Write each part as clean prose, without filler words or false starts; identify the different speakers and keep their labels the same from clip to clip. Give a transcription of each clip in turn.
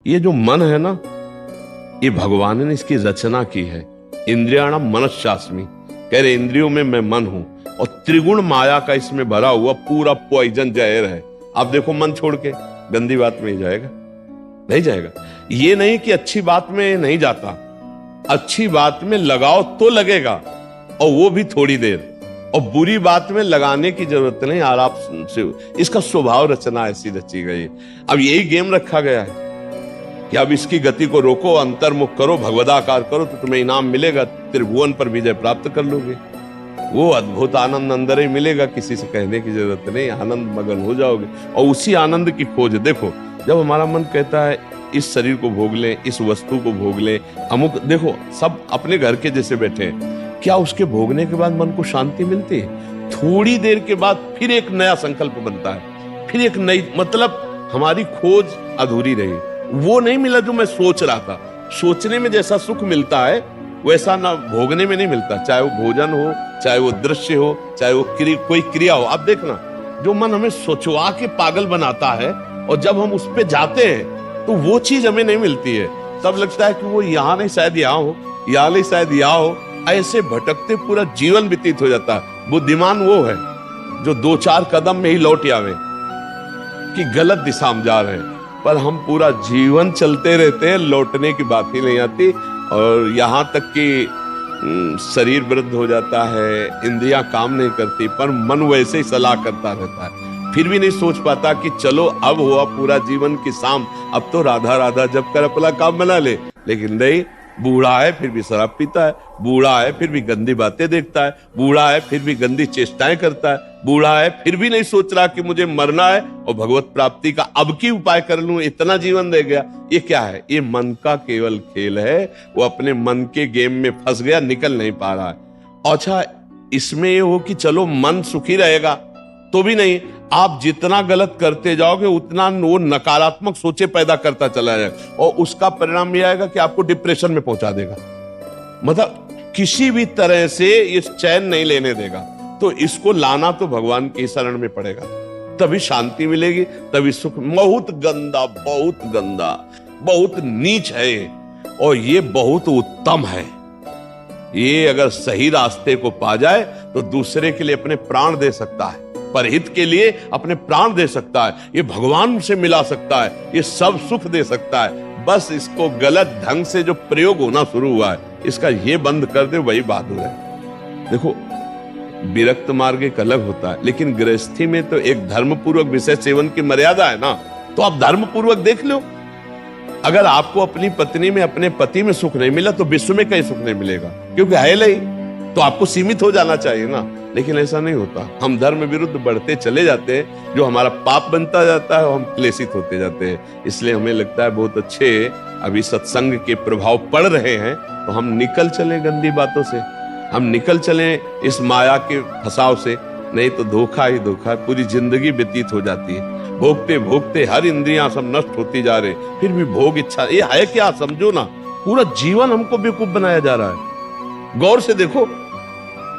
Speaker 1: ये जो मन है ना, ये भगवान ने इसकी रचना की है। इंद्रियाणाम मनश्चास्मि, कह रहे इंद्रियों में मैं मन हूं, और त्रिगुण माया का इसमें भरा हुआ पूरा पॉइजन जहर है। आप देखो मन छोड़ के गंदी बात में ही जाएगा, नहीं जाएगा। ये नहीं कि अच्छी बात में नहीं जाता, अच्छी बात में लगाओ तो लगेगा, और वो भी थोड़ी देर, और बुरी बात में लगाने की जरूरत नहीं, आराम से। इसका स्वभाव रचना ऐसी रची गई। अब यही गेम रखा गया है कि अब इसकी गति को रोको, अंतर्मुख करो, भगवदाकार करो, तो तुम्हें इनाम मिलेगा, त्रिभुवन पर विजय प्राप्त कर लोगे। वो अद्भुत आनंद अंदर ही मिलेगा, किसी से कहने की जरूरत नहीं, आनंद मगन हो जाओगे। और उसी आनंद की खोज देखो, जब हमारा मन कहता है इस शरीर को भोग लें, इस वस्तु को भोग लें, अमुक, देखो सब अपने घर के जैसे बैठे हैं, क्या उसके भोगने के बाद मन को शांति मिलती है? थोड़ी देर के बाद फिर एक नया संकल्प बनता है, फिर एक नई, मतलब हमारी खोज अधूरी रही। वो नहीं मिला जो मैं सोच रहा था। सोचने में जैसा सुख मिलता है वैसा ना भोगने में नहीं मिलता, चाहे वो भोजन हो, चाहे वो दृश्य हो, चाहे वो कोई क्रिया हो। आप देखना, जो मन हमें सोचवा के पागल बनाता है, और जब हम उस पे जाते हैं तो वो चीज हमें नहीं मिलती है। तब लगता है कि वो यहाँ नहीं, शायद यहाँ हो, यहाँ नहीं, शायद यहाँ हो। ऐसे भटकते पूरा जीवन व्यतीत हो जाता है। बुद्धिमान वो है जो 2-4 कदम में ही लौट आवे कि गलत दिशा में जा रहे हैं, पर हम पूरा जीवन चलते रहते हैं, लौटने की बात ही नहीं आती। और यहाँ तक कि शरीर वृद्ध हो जाता है, इंद्रियां काम नहीं करती, पर मन वैसे ही सलाह करता रहता है। फिर भी नहीं सोच पाता कि चलो अब हुआ पूरा जीवन की शाम, अब तो राधा राधा जब कर अपना काम बना ले। लेकिन नहीं, बूढ़ा है फिर भी शराब पीता है, बूढ़ा है फिर भी गंदी बातें देखता है, बूढ़ा है फिर भी गंदी चेष्टाएं करता है, बूढ़ा है फिर भी नहीं सोच रहा कि मुझे मरना है और भगवत प्राप्ति का अब की उपाय कर लूं, इतना जीवन रह गया। ये क्या है? ये मन का केवल खेल है। वो अपने मन के गेम में फंस गया, निकल नहीं पा रहा है। अच्छा, इसमें ये हो कि चलो मन सुखी रहेगा तो भी नहीं, आप जितना गलत करते जाओगे उतना वो नकारात्मक सोचे पैदा करता चला जाएगा, और उसका परिणाम यह आएगा कि आपको डिप्रेशन में पहुंचा देगा। मतलब किसी भी तरह से ये चैन नहीं लेने देगा। तो इसको लाना तो भगवान के शरण में पड़ेगा, तभी शांति मिलेगी, तभी सुख। बहुत गंदा, बहुत गंदा, बहुत नीच है, और ये बहुत उत्तम है। ये अगर सही रास्ते को पा जाए तो दूसरे के लिए अपने प्राण दे सकता है, परहित के लिए अपने प्राण दे सकता है, ये भगवान से मिला सकता है, ये सब सुख दे सकता है। बस इसको गलत ढंग से जो प्रयोग होना शुरू हुआ है, इसका ये बंद कर दे, वही बहादुर है। देखो, विरक्त मार्ग एक अलग होता है, लेकिन गृहस्थी में तो एक धर्मपूर्वक विषय सेवन की मर्यादा है ना। तो आप धर्मपूर्वक देख लो, अगर आपको अपनी पत्नी में, अपने पति में सुख नहीं मिला तो विश्व में कहीं सुख नहीं मिलेगा, क्योंकि है नहीं, तो आपको सीमित हो जाना चाहिए ना। लेकिन ऐसा नहीं होता, हम धर्म विरुद्ध बढ़ते चले जाते हैं, जो हमारा पाप बनता जाता है और हम क्लेशित होते जाते हैं। इसलिए हमें लगता है बहुत अच्छे अभी सत्संग के प्रभाव पड़ रहे हैं, तो हम निकल चले गंदी बातों से, हम निकल चले इस माया के फंसाव से, नहीं तो धोखा ही धोखा, पूरी जिंदगी व्यतीत हो जाती है। भोगते भोगते हर इंद्रियां सब नष्ट होती जा रहे, फिर भी भोग इच्छा, ये है क्या? समझो ना, पूरा जीवन हमको बेवकूफ बनाया जा रहा है। गौर से देखो,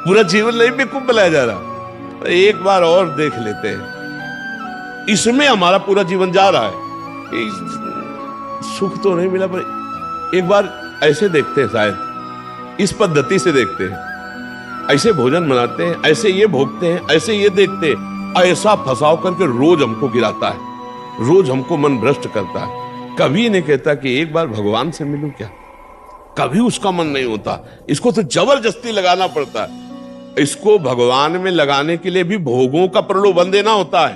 Speaker 1: पूरा जीवन नहीं बेवकूफ बनाया जा रहा। एक बार और देख लेते हैं, इसमें हमारा पूरा जीवन जा रहा है। सुख तो नहीं मिला, पर एक बार ऐसे देखते हैं, शायद इस पद्धति से देखते हैं, ऐसे भोजन बनाते हैं, ऐसे ये भोगते हैं, ऐसे ये देखते हैं, ऐसा फंसाव करके रोज हमको गिराता है, रोज हमको मन भ्रष्ट करता है। कभी नहीं कहता कि एक बार भगवान से मिलूं क्या, कभी उसका मन नहीं होता। इसको तो जबरदस्ती लगाना पड़ता है। इसको भगवान में लगाने के लिए भी भोगों का प्रलोभन देना होता है,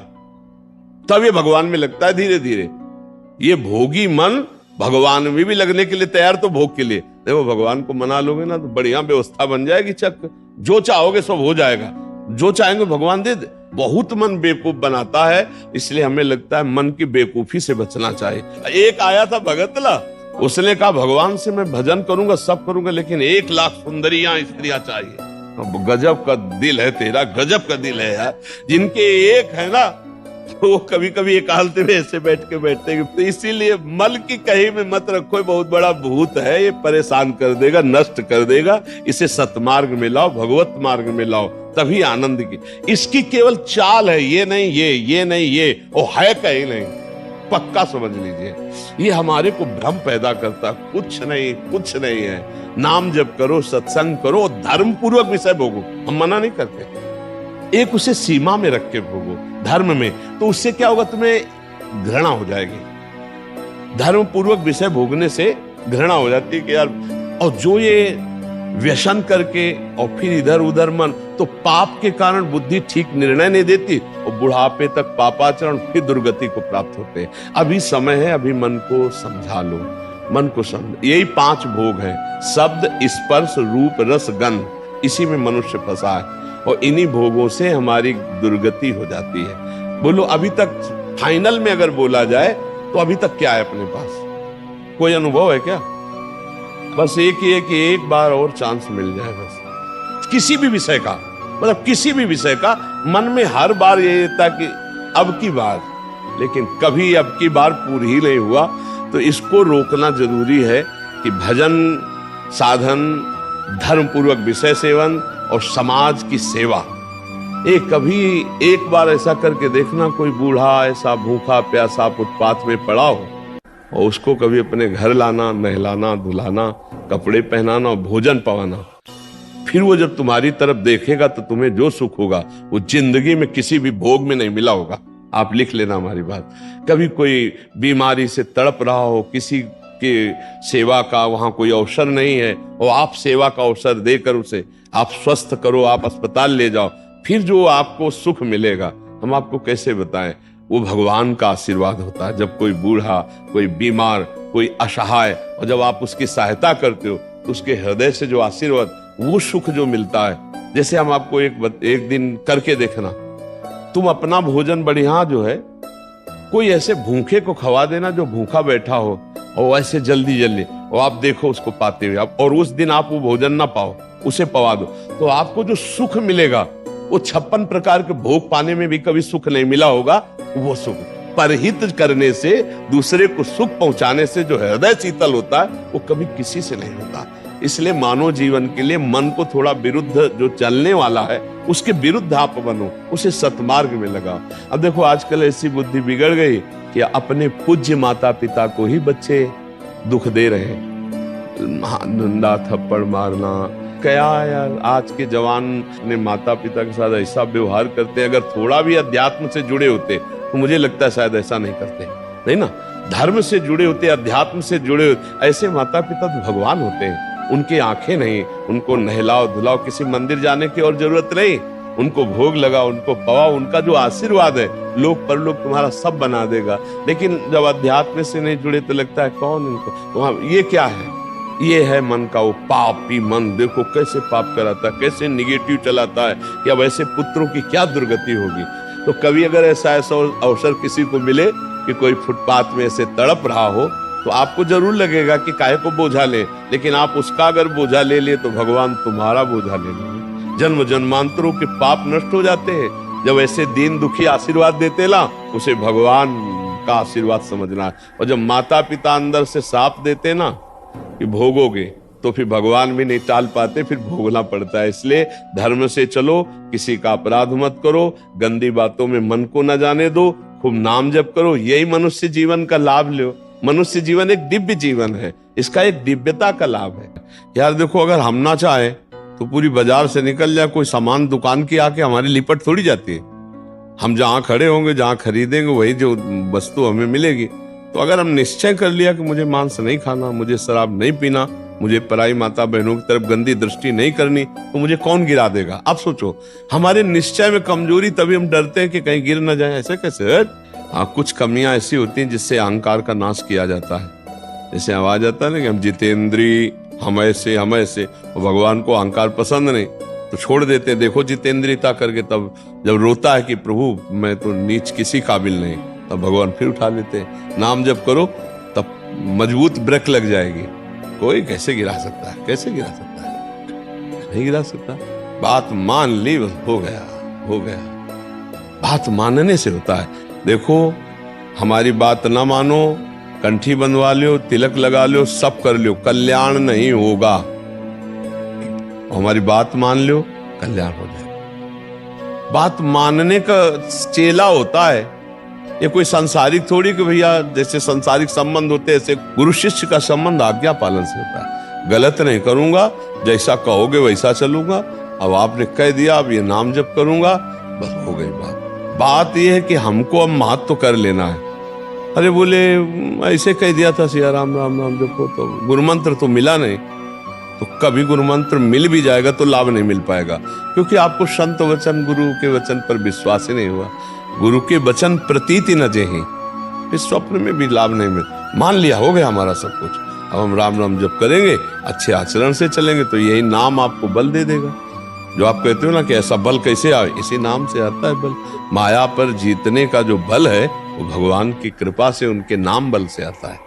Speaker 1: तब ये भगवान में लगता है धीरे धीरे। ये भोगी मन भगवान में भी लगने के लिए तैयार, तो भोग के लिए देखो, भगवान को मना लोगे ना तो बढ़िया व्यवस्था बन जाएगी, चक जो चाहोगे सब हो जाएगा, जो चाहेंगे भगवान दे दे। बहुत मन बेवकूफ बनाता है, इसलिए हमें लगता है मन की बेवकूफी से बचना चाहिए। एक आया था भगतला, उसने कहा भगवान से मैं भजन करूंगा, सब करूंगा, लेकिन 1 लाख सुंदरियां स्त्रियां चाहिए। गजब का दिल है तेरा, गजब का दिल है यार। जिनके एक है ना, वो कभी कभी एकांत में ऐसे बैठते हैं। तो इसीलिए मल की कहीं में मत रखो, बहुत बड़ा भूत है, ये परेशान कर देगा, नष्ट कर देगा। इसे सतमार्ग में लाओ, भगवत मार्ग में लाओ, तभी आनंद की। इसकी केवल चाल है, ये नहीं ये नहीं ये, वो है कहीं नहीं। पक्का समझ लीजिए। ये हमारे को भ्रम पैदा करता, कुछ नहीं है। नाम जप करो, सत्संग करो, धर्म पूर्वक विषय भोगो, हम मना नहीं करते, एक उसे सीमा में रख के भोगो धर्म में। तो उससे क्या होगा, तुम्हें घृणा हो जाएगी। धर्म पूर्वक विषय भोगने से घृणा हो जाती है कि यार, और जो ये व्यसन करके और फिर इधर उधर मन, तो पाप के कारण बुद्धि ठीक निर्णय नहीं देती और बुढ़ापे तक पापाचरण, फिर दुर्गति को प्राप्त होते हैं। अभी समय है, अभी मन को समझा लो, मन को समझ। यही 5 भोग हैं, शब्द, स्पर्श, रूप, रस, गंध। इसी में मनुष्य फंसा है और इन्हीं भोगों से हमारी दुर्गति हो जाती है। बोलो अभी तक फाइनल में अगर बोला जाए तो अभी तक क्या है अपने पास? कोई अनुभव है क्या? बस एक ही है कि एक बार और चांस मिल जाए, बस किसी भी विषय का, मतलब किसी भी विषय का। मन में हर बार ये रहता कि अब की बार, लेकिन कभी अब की बार पूरी ही नहीं हुआ। तो इसको रोकना जरूरी है कि भजन, साधन, धर्म पूर्वक विषय सेवन और समाज की सेवा। कभी एक बार ऐसा करके देखना, कोई बूढ़ा ऐसा भूखा प्यासा फुटपाथ में पड़ा हो और उसको कभी अपने घर लाना, नहलाना, धुलाना, कपड़े पहनाना और भोजन पवाना। फिर वो जब तुम्हारी तरफ देखेगा तो तुम्हें जो सुख होगा वो जिंदगी में किसी भी भोग में नहीं मिला होगा। आप लिख लेना हमारी बात। कभी कोई बीमारी से तड़प रहा हो, किसी के सेवा का वहां कोई अवसर नहीं है और आप सेवा का अवसर देकर उसे आप स्वस्थ करो, आप अस्पताल ले जाओ, फिर जो आपको सुख मिलेगा हम आपको कैसे बताएं। वो भगवान का आशीर्वाद होता है। जब कोई बूढ़ा, कोई बीमार, कोई असहाय, और जब आप उसकी सहायता करते हो तो उसके हृदय से जो आशीर्वाद, वो सुख जो मिलता है। जैसे हम आपको एक दिन करके देखना, तुम अपना भोजन बढ़िया जो है, कोई ऐसे भूखे को खवा देना जो भूखा बैठा हो और ऐसे जल्दी और आप देखो उसको पाते हुए, और उस दिन आप वो भोजन ना पाओ, उसे पवा दो, तो आपको जो सुख मिलेगा वो 56 प्रकार के भोग पाने में भी कभी सुख नहीं मिला होगा। वो सुख परहित करने से, दूसरे को सुख पहुंचाने से जो हृदय शीतल होता है वो कभी किसी से नहीं होता। इसलिए मानव जीवन के लिए मन को थोड़ा विरुद्ध जो चलने वाला है उसके विरुद्ध आप बनो, उसे सतमार्ग में लगाओ। अब देखो आजकल ऐसी बुद्धि बिगड़ गई कि अपने पूज्य माता पिता को ही बच्चे दुख दे रहे हैं, डंडा थप्पड़ मारना। क्या यार, आज के जवान ने माता पिता के साथ ऐसा व्यवहार करते हैं। अगर थोड़ा भी अध्यात्म से जुड़े होते तो मुझे लगता है शायद ऐसा नहीं करते, नहीं ना। धर्म से जुड़े होते, अध्यात्म से जुड़े होते, ऐसे माता पिता तो भगवान होते हैं। उनकी आंखें नहीं, उनको नहलाओ धुलाओ, किसी मंदिर जाने की और जरूरत नहीं, उनको भोग लगाओ, उनको पवाओ, उनका जो आशीर्वाद है लोक परलोक तुम्हारा सब बना देगा। लेकिन जब अध्यात्म से नहीं जुड़े तो लगता है कौन इनको, वहां ये क्या है? ये है मन का वो पापी मन। देखो कैसे पाप कराता है, कैसे निगेटिव चलाता है कि अब ऐसे पुत्रों की क्या दुर्गति होगी। तो कभी अगर ऐसा अवसर किसी को मिले कि कोई फुटपाथ में ऐसे तड़प रहा हो तो आपको जरूर लगेगा कि काहे को बोझा ले, लेकिन आप उसका अगर बोझा ले ले तो भगवान तुम्हारा बोझा ले लेंगे। जन्म जन्मांतरों के पाप नष्ट हो जाते हैं जब ऐसे दीन दुखी आशीर्वाद देते ना, उसे भगवान का आशीर्वाद समझना है। और जब माता पिता अंदर से साफ देते ना कि भोगोगे, तो फिर भगवान भी नहीं टाल पाते, फिर भोगना पड़ता है। इसलिए धर्म से चलो, किसी का अपराध मत करो, गंदी बातों में मन को न जाने दो, खूब नाम जप करो, यही मनुष्य जीवन का लाभ लो। मनुष्य जीवन एक दिव्य जीवन है, इसका एक दिव्यता का लाभ है। यार देखो, अगर हम ना चाहे तो पूरी बाजार से निकल जाए कोई सामान दुकान की, आके हमारी लिपट थोड़ी जाती है। हम जहां खड़े होंगे, जहां खरीदेंगे, वही जो वस्तु हमें मिलेगी। तो अगर हम निश्चय कर लिया कि मुझे मांस नहीं खाना, मुझे शराब नहीं पीना, मुझे पराई माता बहनों की तरफ गंदी दृष्टि नहीं करनी, तो मुझे कौन गिरा देगा? अब सोचो, हमारे निश्चय में कमजोरी, तभी हम डरते हैं कि कहीं गिर न जाए। ऐसे कैसे? हाँ, कुछ कमियां ऐसी होती हैं जिससे अहंकार का नाश किया जाता है। जैसे आवाज आता है ना कि हम जितेंद्री, हम ऐसे, और भगवान को अहंकार पसंद नहीं तो छोड़ देते हैं। देखो जितेंद्रियता करके, तब जब रोता है कि प्रभु मैं तो नीच किसी काबिल नहीं, तब भगवान फिर उठा लेते हैं। नाम जब करो तब मजबूत ब्रेक लग जाएगी। कोई कैसे गिरा सकता है? कैसे गिरा सकता है? नहीं गिरा सकता। बात मान ली, बस हो गया, हो गया। बात मानने से होता है। देखो, हमारी बात ना मानो, कंठी बंधवा लो, तिलक लगा लो, सब कर लो, कल्याण नहीं होगा। हमारी बात मान लो, कल्याण हो जाएगा। बात मानने का चेला होता है ये कोई सांसारिक थोड़ी कि भैया जैसे सांसारिक संबंध होते हैं ऐसे गुरु शिष्य का संबंध आज्ञा पालन से होता है। गलत नहीं करूंगा, जैसा कहोगे वैसा चलूंगा। अब आपने कह दिया, अब ये नाम जप करूंगा, बस हो गई बात ये है कि हमको अब महत्व कर लेना है। अरे बोले ऐसे कह दिया था सिया राम राम राम जपो, तो गुरु मंत्र तो मिला नहीं। तो कभी गुरु मंत्र मिल भी जाएगा तो लाभ नहीं मिल पाएगा, क्योंकि आपको संत वचन गुरु के वचन पर विश्वास ही नहीं हुआ। गुरु के वचन प्रतीति न जेहि, इस स्वप्न में भी लाभ नहीं मिल। मान लिया हो गया हमारा सब कुछ, अब हम राम राम जप करेंगे, अच्छे आचरण से चलेंगे तो यही नाम आपको बल दे देगा। जो आप कहते हो ना कि ऐसा बल कैसे आए, इसी नाम से आता है बल। माया पर जीतने का जो बल है वो भगवान की कृपा से, उनके नाम बल से आता है।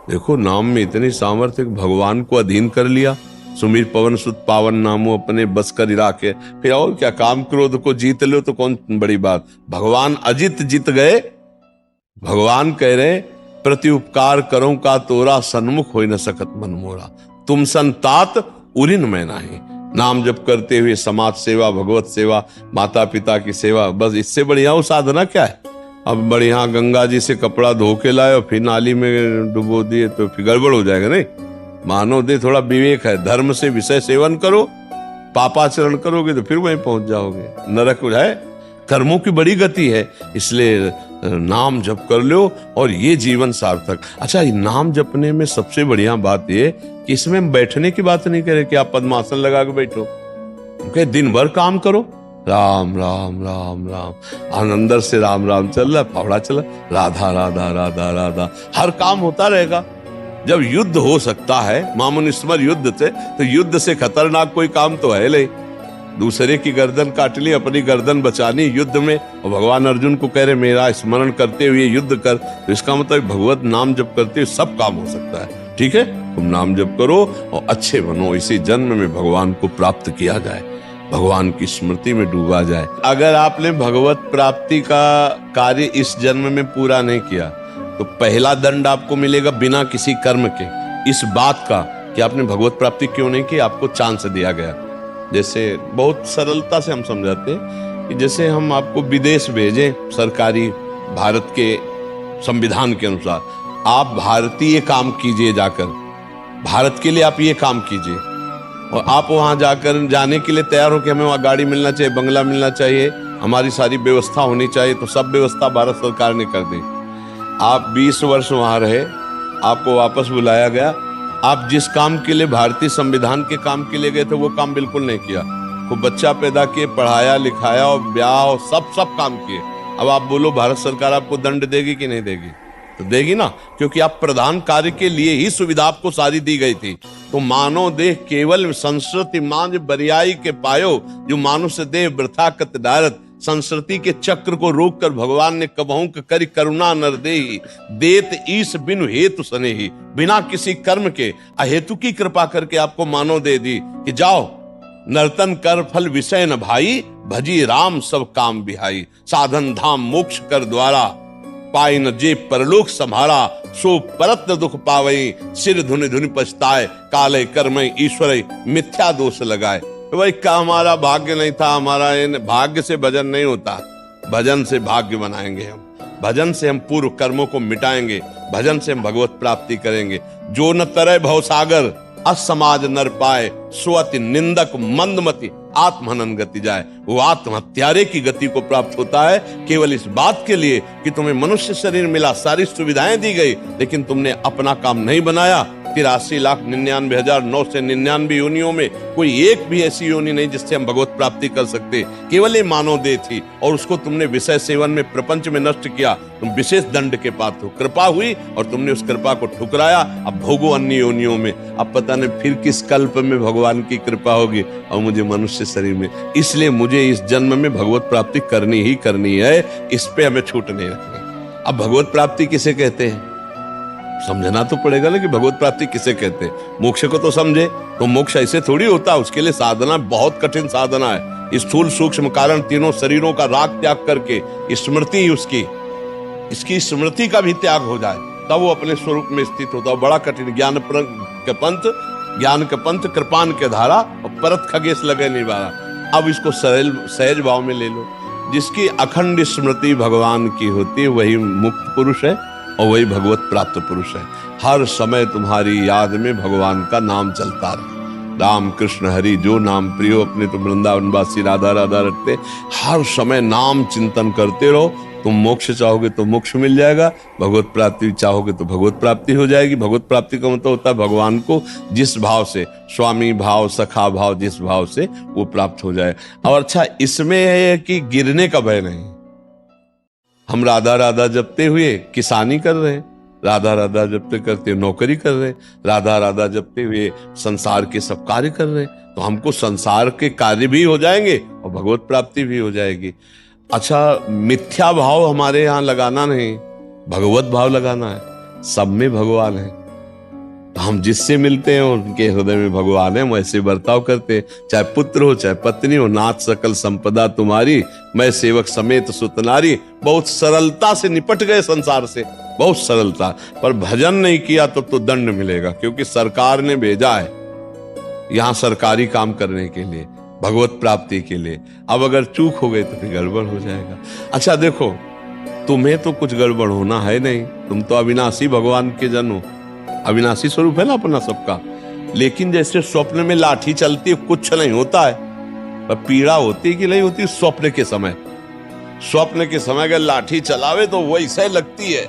Speaker 1: देखो नाम में इतनी सामर्थ्य, भगवान को अधीन कर लिया। सुमीर पवन सुत पावन नामो अपने बस कर राखे, फिर और क्या, काम क्रोध को जीत लो तो कौन बड़ी बात। भगवान अजित जीत गए। भगवान कह रहे प्रति उपकार करो का तोरा, सन्मुख हो न सकत मन मोरा, तुम संतात उरिन मैं नाही। नाम जप करते हुए समाज सेवा, भगवत सेवा, माता पिता की सेवा, बस इससे बढ़िया वो साधना क्या है। अब बढ़िया गंगा जी से कपड़ा धो के लाए और फिर नाली में डुबो दिए तो फिर गड़बड़ हो जाएगा। नहीं, मानव दे थोड़ा विवेक है। धर्म से विषय सेवन करो, पापाचरण करोगे तो फिर वहीं पहुंच जाओगे, नरक है। कर्मों की बड़ी गति है, इसलिए नाम जप कर लो और ये जीवन सार्थक। अच्छा, नाम जपने में सबसे बढ़िया बात ये कि इसमें बैठने की बात नहीं करे कि आप पद्मासन लगा के बैठो, क्योंकि दिन भर काम करो, राम राम राम राम, अंदर से राम राम चल रहा, फावड़ा चला, राधा राधा राधा राधा, हर काम होता रहेगा। जब युद्ध हो सकता है मामून स्मर युद्ध से, तो युद्ध से खतरनाक कोई काम तो है नहीं। दूसरे की गर्दन काट ली, अपनी गर्दन बचानी युद्ध में, और भगवान अर्जुन को कह रहे मेरा स्मरण करते हुए युद्ध कर, तो इसका मतलब भगवत नाम जप करते हुए सब काम हो सकता है। ठीक है, तुम नाम जप करो और अच्छे बनो, इसी जन्म में भगवान को प्राप्त किया जाए, भगवान की स्मृति में डूबा जाए। अगर आपने भगवत प्राप्ति का कार्य इस जन्म में पूरा नहीं किया तो पहला दंड आपको मिलेगा बिना किसी कर्म के, इस बात का कि आपने भगवत प्राप्ति क्यों नहीं की, आपको चांस दिया गया। जैसे बहुत सरलता से हम समझाते हैं कि जैसे हम आपको विदेश भेजें सरकारी, भारत के संविधान के अनुसार, आप भारतीय काम कीजिए, जाकर भारत के लिए आप ये काम कीजिए, और आप वहां जाकर जाने के लिए तैयार हो कि हमें वहां गाड़ी मिलना चाहिए, बंगला मिलना चाहिए, हमारी सारी व्यवस्था होनी चाहिए, तो सब व्यवस्था भारत सरकार ने कर दी। आप 20 वर्ष वहां रहे, आपको वापस बुलाया गया, आप जिस काम के लिए भारतीय संविधान के काम के लिए गए थे वो काम बिल्कुल नहीं किया। वो बच्चा पैदा किए, पढ़ाया लिखाया और ब्याह और सब काम किए। अब आप बोलो भारत सरकार आपको दंड देगी कि नहीं देगी? तो देगी ना, क्योंकि आप प्रधान कार्य के लिए ही सुविधा आपको सारी दी गई थी। तो मानव देह केवल संस्कृति मांझ बरियाई के पायो, जो मानुष देह वृथा कत डारत। संस्कृति के चक्र को रोककर भगवान ने कबहू करी करुणा नर देहि, देत ईश बिनु हेतु सनेहि। बिना किसी कर्म के अहेतु की कृपा करके आपको मानव दे दी कि जाओ नर्तन कर फल विषय न भाई, भजी राम सब काम बिहाई। साधन धाम मोक्ष कर द्वारा, पाई न जे परलोक संभारा। सो परत दुख पावई, सिर धुनि धुनि पछताए। काले कर्मय ईश्वर मिथ्या दोष लगाए। तो भाई का हमारा भाग्य नहीं था, हमारा भाग्य से भजन नहीं होता, भजन से भाग्य बनाएंगे हम। भजन से हम पूर्व कर्मों को मिटाएंगे, भजन से हम भगवत प्राप्ति करेंगे। जो न तरय भव सागर, असमाज नर पाए। स्वति निंदक मंदमति, आत्महनन गति जाए। वो आत्महत्यारे की गति को प्राप्त होता है केवल इस बात के लिए कि तुम्हें मनुष्य शरीर मिला, सारी सुविधाएं दी गई, लेकिन तुमने अपना काम नहीं बनाया। 83,99,999 योनियों में कोई एक भी ऐसी योनि नहीं जिससे हम भगवत प्राप्ति कर सकते। केवल ये मानव देह थी, और उसको तुमने विषय सेवन में, प्रपंच में नष्ट किया। तुम विशेष दंड के पात्र हो। कृपा हुई और तुमने उस कृपा को ठुकराया। अब भोगो अन्य योनियों में। अब पता नहीं फिर किस कल्प में भगवान की कृपा होगी और मुझे मनुष्य शरीर में। इसलिए मुझे इस जन्म में भगवत प्राप्ति करनी ही करनी है, इस पे हमें छूट नहीं रखनी। अब भगवत प्राप्ति किसे कहते हैं समझना तो पड़ेगा ना, कि भगवत प्राप्ति किसे कहते हैं। मोक्ष को तो समझे, तो मोक्ष ऐसे थोड़ी होता, उसके लिए साधना बहुत कठिन साधना है। स्थूल सूक्ष्म कारण तीनों शरीरों का राग त्याग करके स्मृति उसकी, इसकी स्मृति का भी त्याग हो जाए, तब वो अपने स्वरूप में स्थित होता है। बड़ा कठिन। ज्ञान के पंथ कृपान के धारा, और परत खगेश लगे निवारा। अब इसको सहज भाव में ले लो। जिसकी अखंड स्मृति भगवान की होती है वही मुक्त पुरुष है और वही भगवत प्राप्त पुरुष है। हर समय तुम्हारी याद में भगवान का नाम चलता रहे। राम कृष्ण हरि जो नाम प्रियो, अपने तुम वृंदावनवासी राधा राधा रटते। हर समय नाम चिंतन करते रहो। तुम मोक्ष चाहोगे तो मोक्ष मिल जाएगा, भगवत प्राप्ति चाहोगे तो भगवत प्राप्ति हो जाएगी। भगवत प्राप्ति का मतलब होता है भगवान को जिस भाव से, स्वामी भाव, सखा भाव, जिस भाव से वो प्राप्त हो जाए। और अच्छा इसमें है कि गिरने का भय नहीं। हम राधा राधा जपते हुए किसानी कर रहे हैं, राधा राधा जपते करते नौकरी कर रहे हैं, राधा राधा जपते हुए संसार के सब कार्य कर रहे हैं, तो हमको संसार के कार्य भी हो जाएंगे और भगवत प्राप्ति भी हो जाएगी। अच्छा मिथ्या भाव हमारे यहाँ लगाना नहीं, भगवत भाव लगाना है। सब में भगवान है, तो हम जिससे मिलते हैं उनके हृदय में भगवान है, हम ऐसे बर्ताव करते हैं। चाहे पुत्र हो चाहे पत्नी हो, नाथ सकल संपदा तुम्हारी, मैं सेवक समेत सुतनारी। बहुत सरलता से निपट गए संसार से, बहुत सरलता। पर भजन नहीं किया तो दंड मिलेगा, क्योंकि सरकार ने भेजा है यहां सरकारी काम करने के लिए, भगवत प्राप्ति के लिए। अब अगर चूक हो गई तो फिर गड़बड़ हो जाएगा। अच्छा देखो, तुम्हें तो कुछ गड़बड़ होना है नहीं, तुम तो अविनाशी भगवान के जन हो, अविनाशी स्वरूप है ना अपना सबका। लेकिन जैसे स्वप्न में लाठी चलती है कुछ नहीं होता है, पर पीड़ा होती कि नहीं होती स्वप्न के समय। स्वप्न के समय अगर लाठी चलावे तो वैसे लगती है,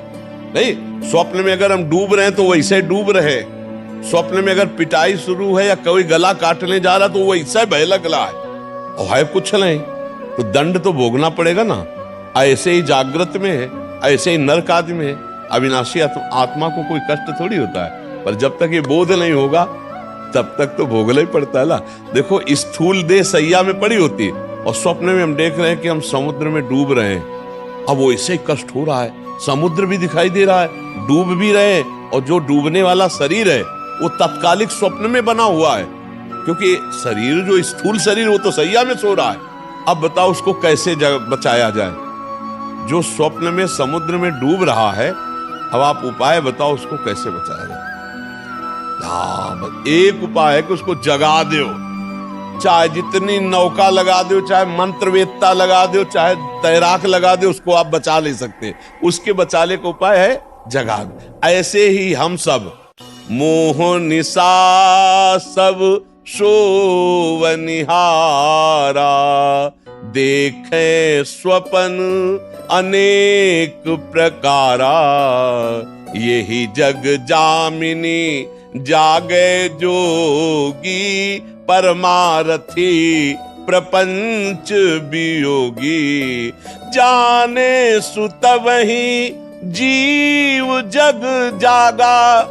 Speaker 1: नहीं स्वप्न में अगर हम डूब रहे हैं तो वैसे डूब रहे। स्वप्न में अगर पिटाई शुरू है या कोई गला काटने जा रहा तो वैसे भय लग रहा है, और है कुछ नहीं, तो दंड तो भोगना पड़ेगा ना। ऐसे ही जागृत में है, ऐसे ही नरक आदि में है। अविनाशी आत्मा को कोई कष्ट थोड़ी होता है, पर जब तक ये बोध नहीं होगा तब तक तो भोगना ही पड़ता है ना। देखो स्थूल देह सैया में पड़ी होती है, और स्वप्न में हम देख रहे हैं कि हम समुद्र में डूब रहे हैं। अब वो ऐसे ही कष्ट हो रहा है, समुद्र भी दिखाई दे रहा है, डूब भी रहे, और जो डूबने वाला शरीर है वो तत्कालिक स्वप्न में बना हुआ है, क्योंकि शरीर जो स्थूल शरीर वो तो सैया में सो रहा है। अब बताओ उसको कैसे बचाया जाए। जो स्वप्न में समुद्र में डूब रहा है, अब आप उपाय बताओ उसको कैसे बचाया जाए। एक उपाय है कि उसको जगा दो, चाहे जितनी नौका लगा दो, चाहे मंत्रवेत्ता लगा दो, चाहे तैराक लगा दो, उसको आप बचा नहीं सकते। उसके बचाने का उपाय है जगा दो। ऐसे ही हम सब मोह निशा सब शोवनिहारा, देखे स्वप्न अनेक प्रकारा, यही जग जामिनी जागे जोगी, परमारथी प्रपंच वियोगी, जाने सुत वही जीव जग जागा,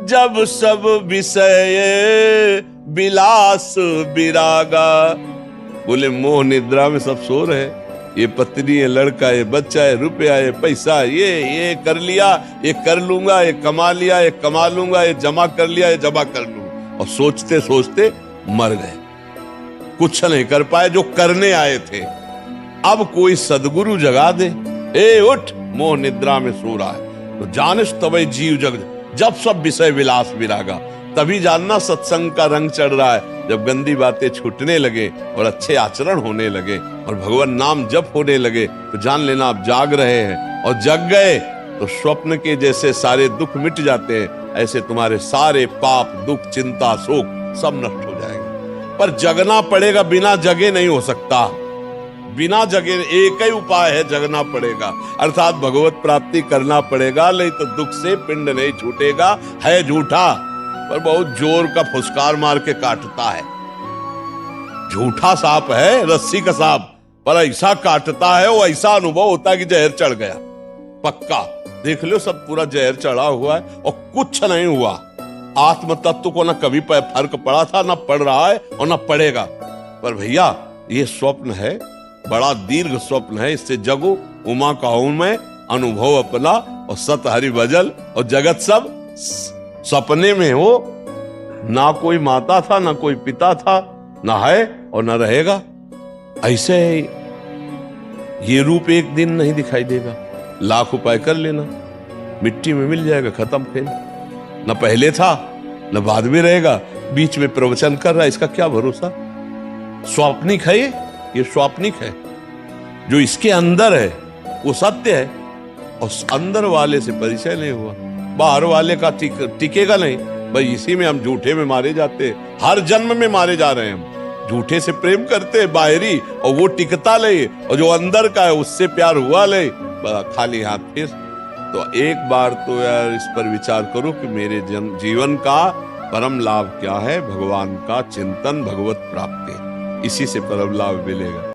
Speaker 1: जब सब विषय विलास विरागा। बोले मोह निद्रा में सब सो रहे, ये पत्नी है, लड़का है, बच्चा है, रुपया है, पैसा, ये कर लिया, ये कर लूंगा, ये कमा लिया, ये कमा लूंगा, ये जमा कर लिया, ये जमा कर लूंगा, और सोचते सोचते मर गए, कुछ नहीं कर पाए जो करने आए थे। अब कोई सदगुरु जगा दे, ए उठ, मोह निद्रा में सो रहा है, तो जानिस तबै जीव जग, जब सब विषय विलास विरागा, तभी जानना सत्संग का रंग चढ़ रहा है। जब गंदी बातें छूटने लगे और अच्छे आचरण होने लगे और भगवान नाम जप होने लगे, तो जान लेना आप जाग रहे हैं, और जग गए तो स्वप्न के जैसे सारे दुख मिट जाते हैं, ऐसे तुम्हारे सारे पाप, दुख, चिंता, शोक सब नष्ट हो जाएंगे। पर जगना पड़ेगा, बिना जगे नहीं हो सकता। बिना जगे एक ही उपाय है, जगना पड़ेगा, अर्थात भगवत प्राप्ति करना पड़ेगा, नहीं तो दुख से पिंड नहीं छूटेगा। है झूठा, पर बहुत जोर का फुसकार मार के काटता है। झूठा सांप है, रस्सी का सांप, पर ऐसा काटता है, वो ऐसा अनुभव होता है कि जहर चढ़ गया, पक्का। देख लो सब पूरा जहर चढ़ा हुआ है और कुछ नहीं हुआ। आत्म तत्व को ना कभी फर्क पड़ा था, ना पड़ रहा है और ना पड़ेगा। पर भैया ये स्वप्न है, बड़ा दीर्घ स्वप्न है, इससे जगो, उमा कहूं मैं अनुभव अपना, और सत हरि भजल, और जगत सब सपने में हो। ना कोई माता था, ना कोई पिता था, ना है और ना रहेगा। ऐसे ये रूप एक दिन नहीं दिखाई देगा, लाख उपाय कर लेना, मिट्टी में मिल जाएगा, खत्म। फिर न पहले था न बाद में रहेगा, बीच में प्रवचन कर रहा है, इसका क्या भरोसा। स्वाप्निक है ये स्वाप्निक है। जो इसके अंदर है वो सत्य है, और अंदर वाले से परिचय नहीं हुआ, बाहर वाले का टिकेगा नहीं। भाई इसी में हम झूठे में मारे जाते हैं, हर जन्म में मारे जा रहे हैं हम। झूठे से प्रेम करते हैं बाहरी, और वो टिकता ले, और जो अंदर का है उससे प्यार हुआ ले, खाली हाथ फिर। तो एक बार तो यार इस पर विचार करो कि मेरे जीवन का परम लाभ क्या है। भगवान का चिंतन, भगवत प्राप्ति, इसी से परम लाभ मिलेगा।